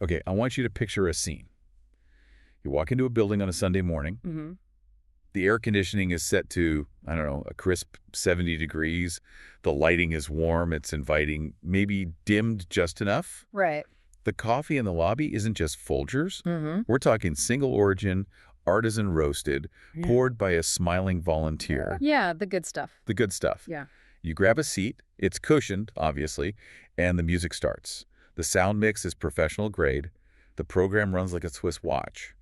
Okay, I want you to picture a scene. You walk into a building on a Sunday morning. Mm-hmm. The air conditioning is set to, I don't know, a crisp 70 degrees. The lighting is warm. It's inviting, maybe dimmed just enough. Right. The coffee in the lobby isn't just Folgers. Mm-hmm. We're talking single origin, artisan roasted, poured by a smiling volunteer. Yeah, the good stuff. The good stuff. Yeah. You grab a seat. It's cushioned, obviously, and the music starts. The sound mix is professional grade. The program runs like a Swiss watch.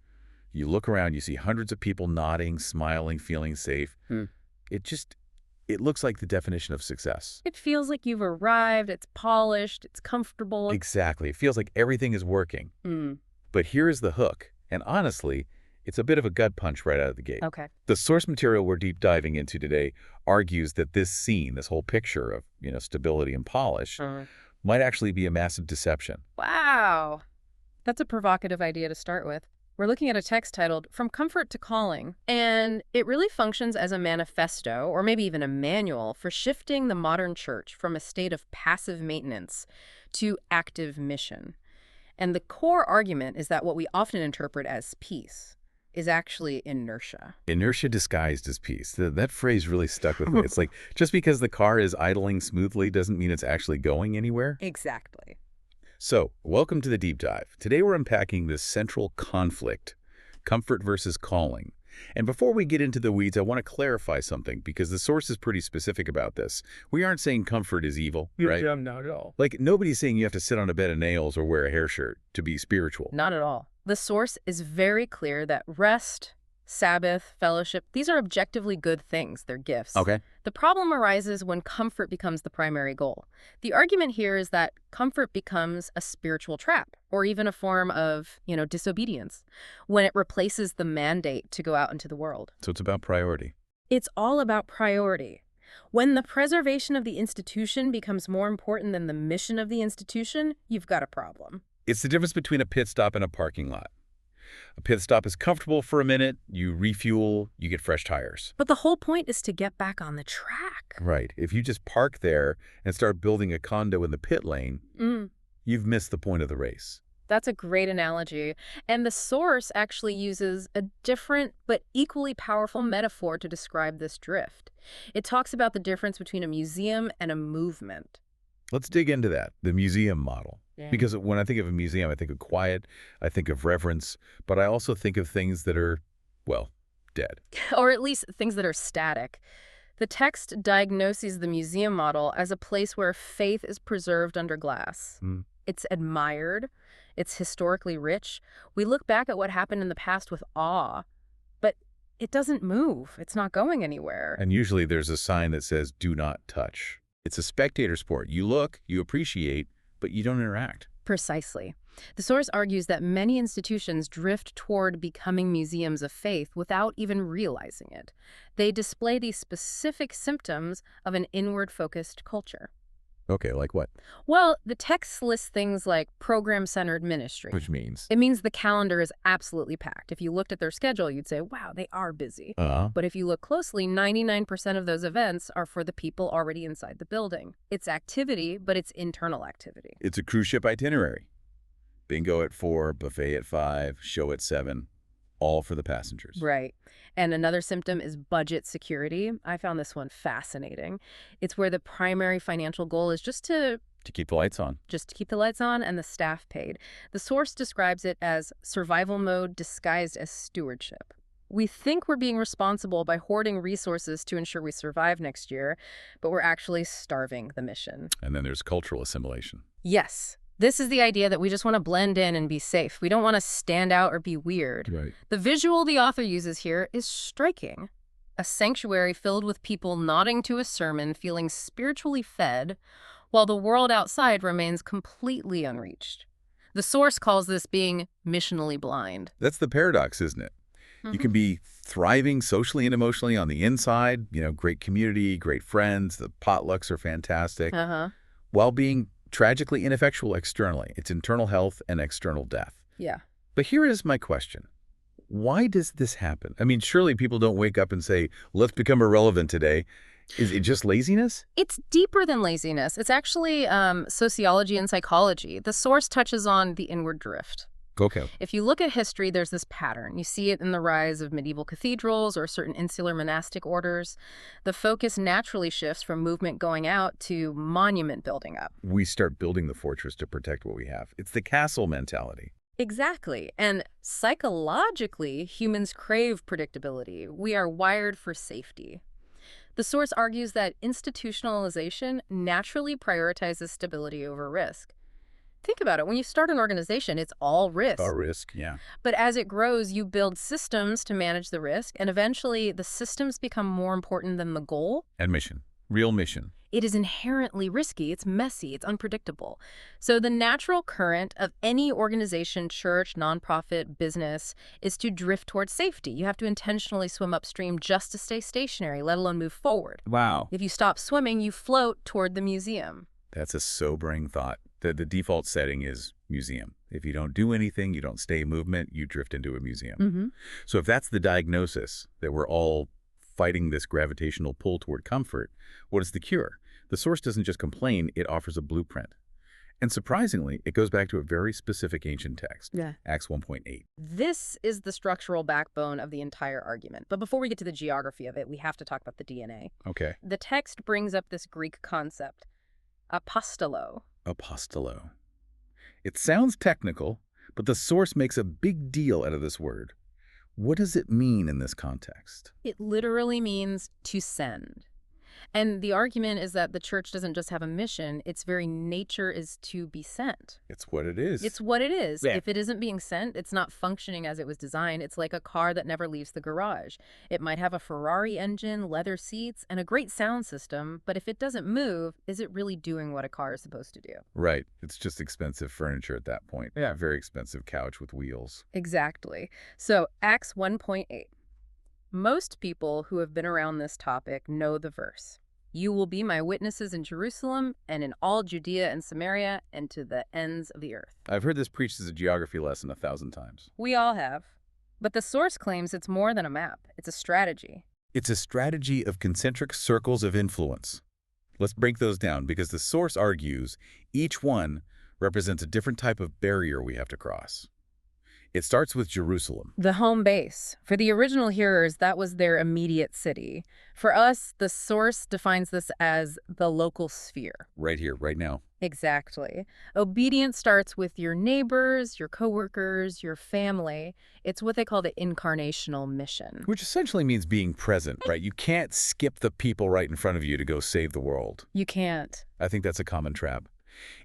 You look around, you see hundreds of people nodding, smiling, feeling safe. It looks like the definition of success. It feels like you've arrived, it's polished, it's comfortable. Exactly. It feels like everything is working. Mm. But here is the hook. And honestly, it's a bit of a gut punch right out of the gate. Okay. The source material we're deep diving into today argues that this scene, this whole picture of, stability and polish, might actually be a massive deception. Wow. That's a provocative idea to start with. We're looking at a text titled From Comfort to Calling, and it really functions as a manifesto, or maybe even a manual, for shifting the modern church from a state of passive maintenance to active mission. And the core argument is that what we often interpret as peace is actually inertia. Inertia disguised as peace. That phrase really stuck with me. It's like, just because the car is idling smoothly doesn't mean it's actually going anywhere. Exactly. So, welcome to the deep dive. Today we're unpacking this central conflict, comfort versus calling. And before we get into the weeds, I want to clarify something, because the source is pretty specific about this. We aren't saying comfort is evil, right? Yeah, not at all. Like, nobody's saying you have to sit on a bed of nails or wear a hair shirt to be spiritual. Not at all. The source is very clear that rest, Sabbath, fellowship, these are objectively good things. They're gifts. Okay. The problem arises when comfort becomes the primary goal. The argument here is that comfort becomes a spiritual trap, or even a form of, disobedience, when it replaces the mandate to go out into the world. So it's about priority. It's all about priority. When the preservation of the institution becomes more important than the mission of the institution, you've got a problem. It's the difference between a pit stop and a parking lot. A pit stop is comfortable for a minute, you refuel, you get fresh tires. But the whole point is to get back on the track. Right. If you just park there and start building a condo in the pit lane, you've missed the point of the race. That's a great analogy. And the source actually uses a different but equally powerful metaphor to describe this drift. It talks about the difference between a museum and a movement. Let's dig into that, the museum model. Yeah. Because when I think of a museum, I think of quiet, I think of reverence, but I also think of things that are, dead. Or at least things that are static. The text diagnoses the museum model as a place where faith is preserved under glass. It's admired. It's historically rich. We look back at what happened in the past with awe, but it doesn't move. It's not going anywhere. And usually there's a sign that says, do not touch. It's a spectator sport. You look, you appreciate, but you don't interact. Precisely. The source argues that many institutions drift toward becoming museums of faith without even realizing it. They display these specific symptoms of an inward-focused culture. Okay, like what? Well, the text lists things like program-centered ministry. Which means? It means the calendar is absolutely packed. If you looked at their schedule, you'd say, wow, they are busy. But if you look closely, 99% of those events are for the people already inside the building. It's activity, but it's internal activity. It's a cruise ship itinerary. Bingo at 4, buffet at 5, show at 7, all for the passengers. Right. And another symptom is budget security. I found this one fascinating. It's where the primary financial goal is just to keep the lights on. Just to keep the lights on and the staff paid. The source describes it as survival mode disguised as stewardship. We think we're being responsible by hoarding resources to ensure we survive next year, but we're actually starving the mission. And then there's cultural assimilation. Yes. This is the idea that we just want to blend in and be safe. We don't want to stand out or be weird. Right. The visual the author uses here is striking. A sanctuary filled with people nodding to a sermon, feeling spiritually fed, while the world outside remains completely unreached. The source calls this being missionally blind. That's the paradox, isn't it? You can be thriving socially and emotionally on the inside, great community, great friends, the potlucks are fantastic, while being tragically ineffectual externally. It's internal health and external death. Yeah. But here is my question. Why does this happen? I mean, surely people don't wake up and say, let's become irrelevant today. Is it just laziness? It's deeper than laziness. It's actually sociology and psychology. The source touches on the inward drift. Okay. If you look at history, there's this pattern. You see it in the rise of medieval cathedrals or certain insular monastic orders. The focus naturally shifts from movement going out to monument building up. We start building the fortress to protect what we have. It's the castle mentality. Exactly. And psychologically, humans crave predictability. We are wired for safety. The source argues that institutionalization naturally prioritizes stability over risk. Think about it. When you start an organization, it's all risk. Our risk, yeah. But as it grows, you build systems to manage the risk, and eventually the systems become more important than the goal. And mission. Real mission. It is inherently risky, it's messy, it's unpredictable. So the natural current of any organization, church, nonprofit, business, is to drift towards safety. You have to intentionally swim upstream just to stay stationary, let alone move forward. Wow. If you stop swimming, you float toward the museum. That's a sobering thought. The default setting is museum. If you don't do anything, you don't stay in movement, you drift into a museum. So if that's the diagnosis, that we're all fighting this gravitational pull toward comfort, what is the cure? The source doesn't just complain, it offers a blueprint. And surprisingly, it goes back to a very specific ancient text, Acts 1.8. This is the structural backbone of the entire argument. But before we get to the geography of it, we have to talk about the DNA. Okay. The text brings up this Greek concept, apostolo. Apostolo. It sounds technical, but the source makes a big deal out of this word. What does it mean in this context? It literally means to send. And the argument is that the church doesn't just have a mission, its very nature is to be sent. It's what it is. It's what it is. Yeah. If it isn't being sent, it's not functioning as it was designed. It's like a car that never leaves the garage. It might have a Ferrari engine, leather seats, and a great sound system, but if it doesn't move, is it really doing what a car is supposed to do? Right. It's just expensive furniture at that point. Yeah. Very expensive couch with wheels. Exactly. So Acts 1.8. Most people who have been around this topic know the verse. You will be my witnesses in Jerusalem and in all Judea and Samaria and to the ends of the earth. I've heard this preached as a geography lesson 1,000 times. We all have. But the source claims it's more than a map. It's a strategy. It's a strategy of concentric circles of influence. Let's break those down because the source argues each one represents a different type of barrier we have to cross. It starts with Jerusalem. The home base. For the original hearers, that was their immediate city. For us, the source defines this as the local sphere. Right here, right now. Exactly. Obedience starts with your neighbors, your coworkers, your family. It's what they call the incarnational mission. Which essentially means being present, right? You can't skip the people right in front of you to go save the world. You can't. I think that's a common trap.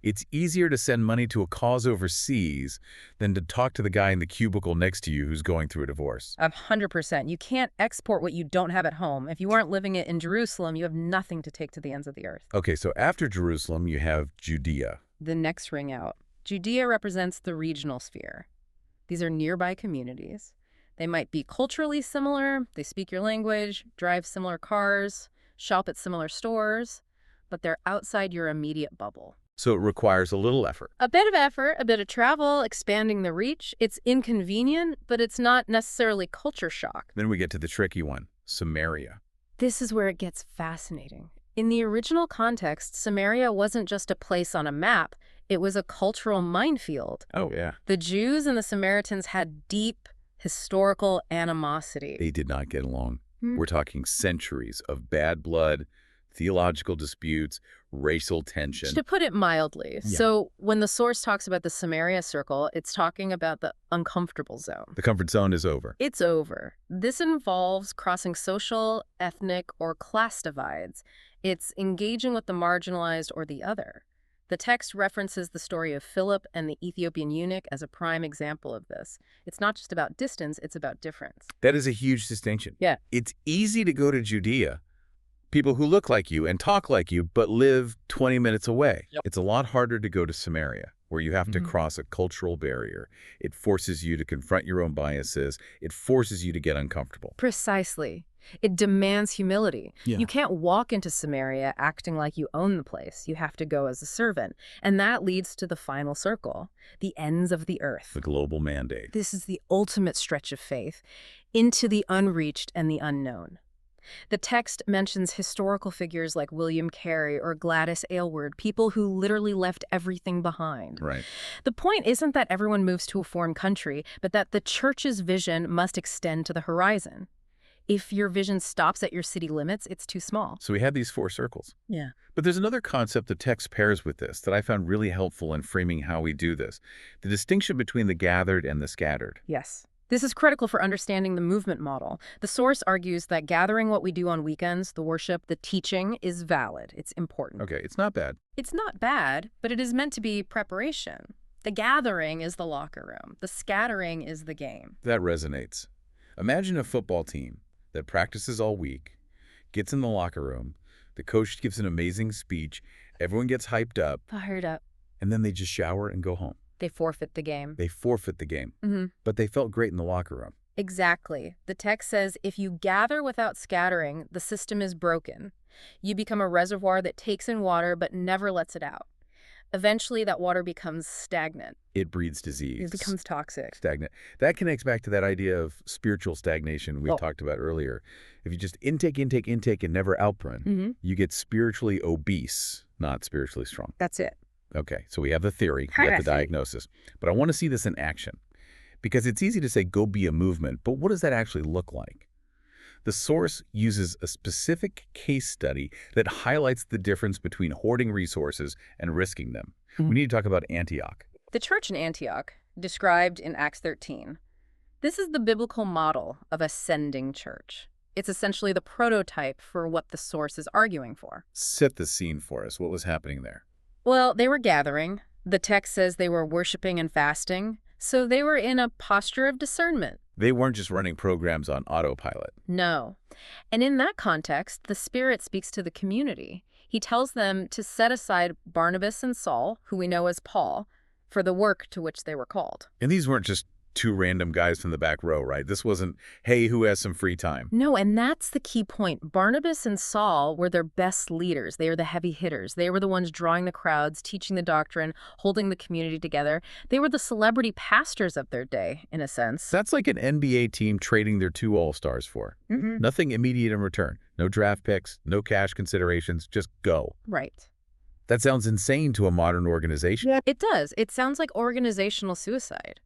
It's easier to send money to a cause overseas than to talk to the guy in the cubicle next to you who's going through a divorce. 100%. You can't export what you don't have at home. If you aren't living it in Jerusalem, you have nothing to take to the ends of the earth. Okay, so after Jerusalem, you have Judea. The next ring out. Judea represents the regional sphere. These are nearby communities. They might be culturally similar, they speak your language, drive similar cars, shop at similar stores, but they're outside your immediate bubble. So it requires a little effort. A bit of effort, a bit of travel, expanding the reach. It's inconvenient, but it's not necessarily culture shock. Then we get to the tricky one, Samaria. This is where it gets fascinating. In the original context, Samaria wasn't just a place on a map. It was a cultural minefield. Oh, yeah. The Jews and the Samaritans had deep historical animosity. They did not get along. We're talking centuries of bad blood, theological disputes, racial tension. To put it mildly, Yeah. So when the source talks about the Samaria circle, it's talking about the uncomfortable zone. The comfort zone is over. It's over. This involves crossing social, ethnic, or class divides. It's engaging with the marginalized or the other. The text references the story of Philip and the Ethiopian eunuch as a prime example of this. It's not just about distance, it's about difference. That is a huge distinction. Yeah. It's easy to go to Judea, people who look like you and talk like you, but live 20 minutes away. Yep. It's a lot harder to go to Samaria, where you have to cross a cultural barrier. It forces you to confront your own biases. It forces you to get uncomfortable. Precisely. It demands humility. Yeah. You can't walk into Samaria acting like you own the place. You have to go as a servant. And that leads to the final circle, the ends of the earth. The global mandate. This is the ultimate stretch of faith into the unreached and the unknown. The text mentions historical figures like William Carey or Gladys Aylward, people who literally left everything behind. Right. The point isn't that everyone moves to a foreign country, but that the church's vision must extend to the horizon. If your vision stops at your city limits, it's too small. So we have these 4 circles. Yeah. But there's another concept the text pairs with this that I found really helpful in framing how we do this. The distinction between the gathered and the scattered. Yes. This is critical for understanding the movement model. The source argues that gathering what we do on weekends, the worship, the teaching, is valid. It's important. Okay, it's not bad. It's not bad, but it is meant to be preparation. The gathering is the locker room. The scattering is the game. That resonates. Imagine a football team that practices all week, gets in the locker room, the coach gives an amazing speech, everyone gets hyped up, Fired up. and then they just shower and go home. They forfeit the game. They forfeit the game. Mm-hmm. But they felt great in the locker room. Exactly. The text says if you gather without scattering, the system is broken. You become a reservoir that takes in water but never lets it out. Eventually, that water becomes stagnant. It breeds disease. It becomes toxic. Stagnant. That connects back to that idea of spiritual stagnation we talked about earlier. If you just intake, and never outburn, you get spiritually obese, not spiritually strong. That's it. Okay, so we have the theory, we have the diagnosis. But I want to see this in action. Because it's easy to say, go be a movement, but what does that actually look like? The source uses a specific case study that highlights the difference between hoarding resources and risking them. We need to talk about Antioch. The church in Antioch, described in Acts 13. This is the biblical model of a sending church. It's essentially the prototype for what the source is arguing for. Set the scene for us. What was happening there? Well, they were gathering. The text says they were worshiping and fasting. So they were in a posture of discernment. They weren't just running programs on autopilot. No. And in that context, the Spirit speaks to the community. He tells them to set aside Barnabas and Saul, who we know as Paul, for the work to which they were called. And these weren't just 2 random guys from the back row, right? This wasn't, hey, who has some free time? No, and that's the key point. Barnabas and Saul were their best leaders. They were the heavy hitters. They were the ones drawing the crowds, teaching the doctrine, holding the community together. They were the celebrity pastors of their day, in a sense. That's like an NBA team trading their 2 all-stars for. Nothing immediate in return. No draft picks, no cash considerations, just go. Right. That sounds insane to a modern organization. It does. It sounds like organizational suicide.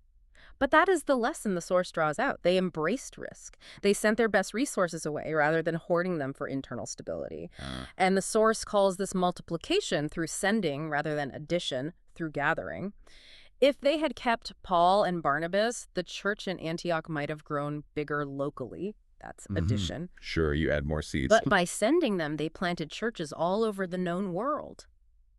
But that is the lesson the source draws out. They embraced risk. They sent their best resources away rather than hoarding them for internal stability. And the source calls this multiplication through sending rather than addition through gathering. If they had kept Paul and Barnabas, the church in Antioch might have grown bigger locally. That's addition. Sure, you add more seeds. But by sending them, they planted churches all over the known world.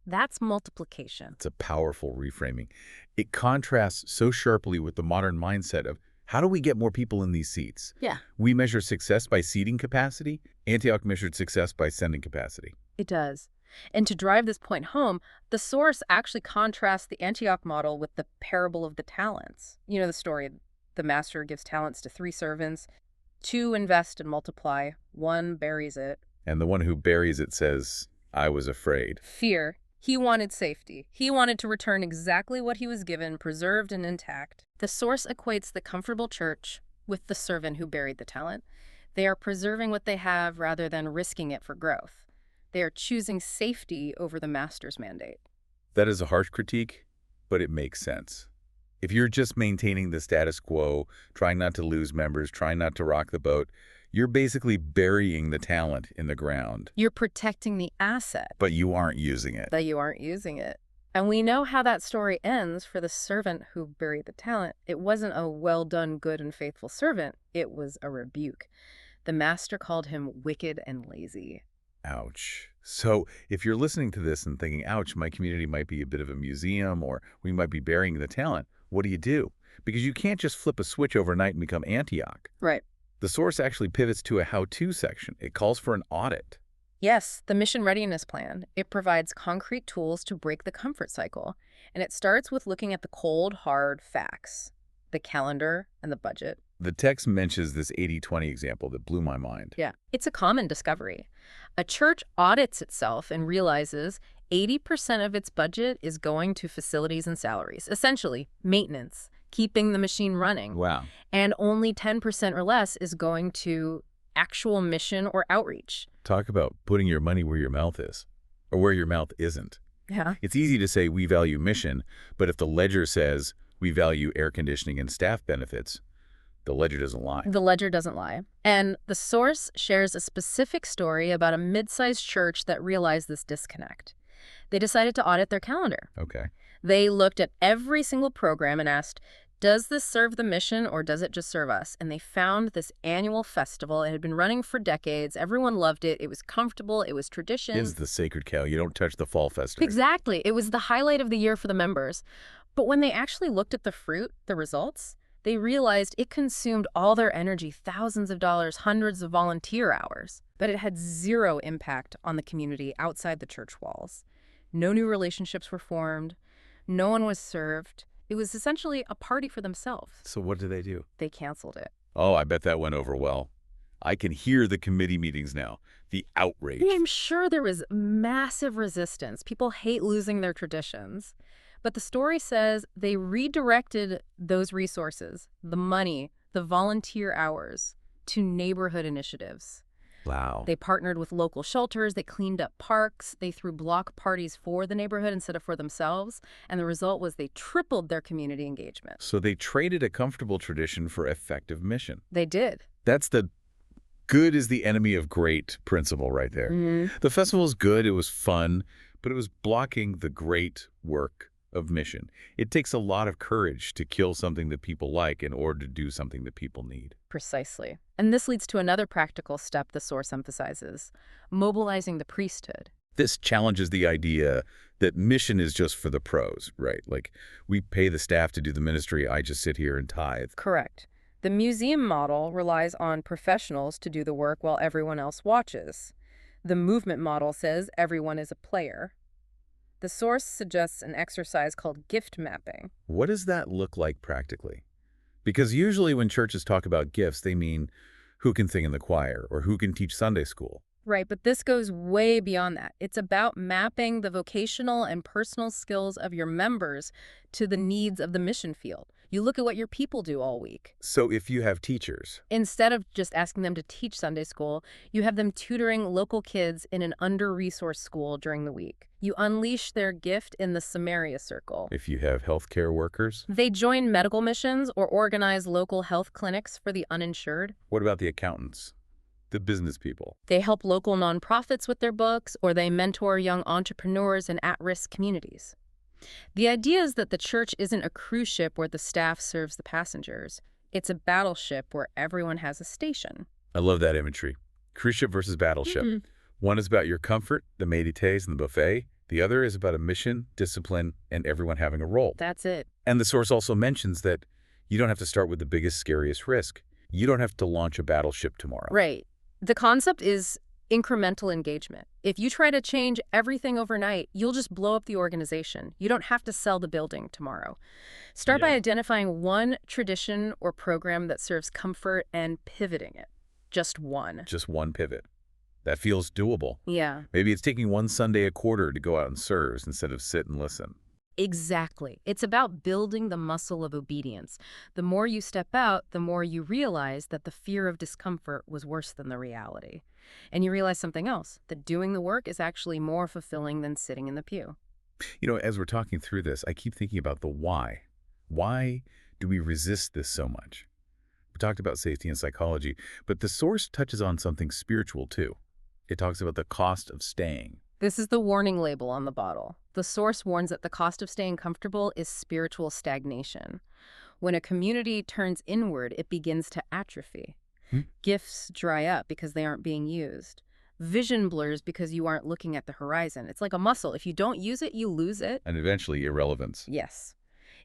That's multiplication. It's a powerful reframing. It contrasts so sharply with the modern mindset of, how do we get more people in these seats? Yeah. We measure success by seating capacity. Antioch measured success by sending capacity. It does. And to drive this point home, the source actually contrasts the Antioch model with the parable of the talents. You know the story. The master gives talents to 3 servants. 2 invest and multiply. 1 buries it. And the one who buries it says, I was afraid. Fear. He wanted safety. He wanted to return exactly what he was given, preserved and intact. The source equates the comfortable church with the servant who buried the talent. They are preserving what they have rather than risking it for growth. They are choosing safety over the master's mandate. That is a harsh critique, but it makes sense. If you're just maintaining the status quo, trying not to lose members, trying not to rock the boat, you're basically burying the talent in the ground. You're protecting the asset. But you aren't using it. But you aren't using it. And we know how that story ends for the servant who buried the talent. It wasn't a well done, good and faithful servant. It was a rebuke. The master called him wicked and lazy. Ouch. So if you're listening to this and thinking, ouch, my community might be a bit of a museum or we might be burying the talent, what do? Because you can't just flip a switch overnight and become Antioch. Right. The source actually pivots to a how-to section. It calls for an audit. Yes, the mission readiness plan. It provides concrete tools to break the comfort cycle. And it starts with looking at the cold, hard facts, the calendar and the budget. The text mentions this 80-20 example that blew my mind. Yeah, it's a common discovery. A church audits itself and realizes 80% of its budget is going to facilities and salaries, essentially maintenance, keeping the machine running. Wow. And only 10% or less is going to actual mission or outreach. Talk about putting your money where your mouth is, or where your mouth isn't. Yeah. It's easy to say we value mission, but if the ledger says we value air conditioning and staff benefits, the ledger doesn't lie. The ledger doesn't lie. And the source shares a specific story about a mid-sized church that realized this disconnect. They decided to audit their calendar. Okay. They looked at every single program and asked, does this serve the mission or does it just serve us? And they found this annual festival. It had been running for decades. Everyone loved it. It was comfortable. It was tradition. Is the sacred cow. You don't touch the fall festival. Exactly. It was the highlight of the year for the members. But when they actually looked at the fruit, the results, they realized it consumed all their energy, thousands of dollars, hundreds of volunteer hours. But it had zero impact on the community outside the church walls. No new relationships were formed. No one was served. It was essentially a party for themselves. So what did they do? They canceled it. Oh, I bet that went over well. I can hear the committee meetings now. The outrage. I'm sure there was massive resistance. People hate losing their traditions. But the story says they redirected those resources, the money, the volunteer hours, to neighborhood initiatives. Wow. They partnered with local shelters, they cleaned up parks, they threw block parties for the neighborhood instead of for themselves, and the result was they tripled their community engagement. So they traded a comfortable tradition for effective mission. They did. That's the good is the enemy of great principle right there. Mm-hmm. The festival was good, it was fun, but it was blocking the great work of mission. It takes a lot of courage to kill something that people like in order to do something that people need. Precisely. And this leads to another practical step the source emphasizes, mobilizing the priesthood. This challenges the idea that mission is just for the pros, right? Like, we pay the staff to do the ministry, I just sit here and tithe. Correct. The museum model relies on professionals to do the work while everyone else watches. The movement model says everyone is a player. The source suggests an exercise called gift mapping. What does that look like practically? Because usually when churches talk about gifts, they mean who can sing in the choir or who can teach Sunday school. Right, but this goes way beyond that. It's about mapping the vocational and personal skills of your members to the needs of the mission field. You look at what your people do all week. So if you have teachers, Instead of just asking them to teach Sunday school, you have them tutoring local kids in an under-resourced school during the week. You unleash their gift in the Samaria Circle. if you have healthcare workers, They join medical missions or organize local health clinics for the uninsured. what about the accountants, the business people? They help local nonprofits with their books, or they mentor young entrepreneurs in at-risk communities. The idea is that the church isn't a cruise ship where the staff serves the passengers. It's a battleship where everyone has a station. I love that imagery. Cruise ship versus battleship. Mhm. One is about your comfort, the maidités and the buffet. The other is about a mission, discipline, and everyone having a role. That's it. And the source also mentions that you don't have to start with the biggest, scariest risk. You don't have to launch a battleship tomorrow. Right. The concept is incremental engagement. If you try to change everything overnight, you'll just blow up the organization. You don't have to sell the building tomorrow. Start by Yeah. identifying one tradition or program that serves comfort and pivoting it. Just one. Just one pivot. That feels doable. Yeah, Maybe it's taking one Sunday a quarter to go out and serve instead of sit and listen. exactly. It's about building the muscle of obedience. The more you step out, the more you realize that the fear of discomfort was worse than the reality. And you realize something else, that doing the work is actually more fulfilling than sitting in the pew. You know, as we're talking through this, I keep thinking about the why. Why do we resist this so much? We talked about safety and psychology, but the source touches on something spiritual too. It talks about the cost of staying. This is the warning label on the bottle. The source warns that the cost of staying comfortable is spiritual stagnation. When a community turns inward, it begins to atrophy. Gifts dry up because they aren't being used. Vision blurs because you aren't looking at the horizon. It's like a muscle. If you don't use it, you lose it. And eventually irrelevance. Yes.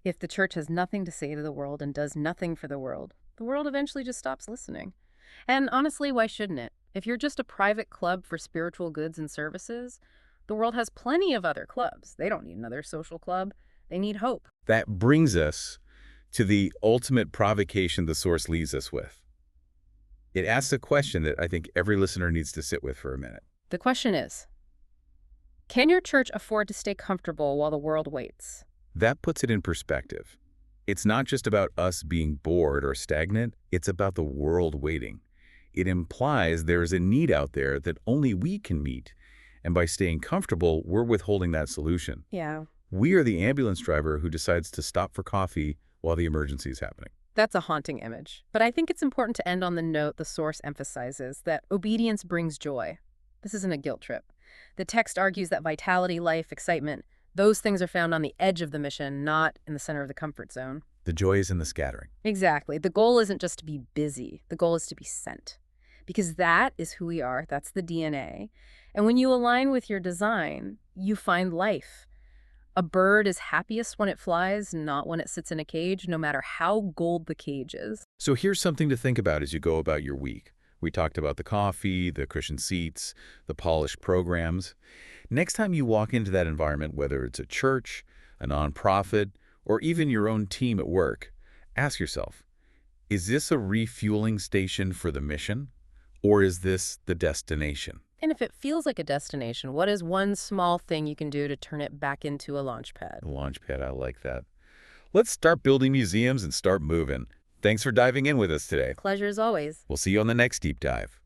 If the church has nothing to say to the world and does nothing for the world eventually just stops listening. And honestly, why shouldn't it? If you're just a private club for spiritual goods and services, the world has plenty of other clubs. They don't need another social club. They need hope. That brings us to the ultimate provocation the source leaves us with. It asks a question that I think every listener needs to sit with for a minute. The question is, can your church afford to stay comfortable while the world waits? That puts it in perspective. It's not just about us being bored or stagnant, it's about the world waiting. it implies there is a need out there that only we can meet. And by staying comfortable, we're withholding that solution. Yeah. We are the ambulance driver who decides to stop for coffee while the emergency is happening. That's a haunting image. But I think it's important to end on the note the source emphasizes, that obedience brings joy. This isn't a guilt trip. The text argues that vitality, life, excitement, those things are found on the edge of the mission, not in the center of the comfort zone. The joy is in the scattering. Exactly. The goal isn't just to be busy. The goal is to be sent. Because that is who we are. That's the DNA. And when you align with your design, you find life. A bird is happiest when it flies, not when it sits in a cage, no matter how gold the cage is. So here's something to think about as you go about your week. We talked about the coffee, the cushioned seats, the polished programs. Next time you walk into that environment, whether it's a church, a nonprofit, or even your own team at work, ask yourself, is this a refueling station for the mission, or is this the destination? And if it feels like a destination, what is one small thing you can do to turn it back into a launch pad? A launch pad, I like that. Let's start building museums and start moving. Thanks for diving in with us today. Pleasure as always. We'll see you on the next deep dive.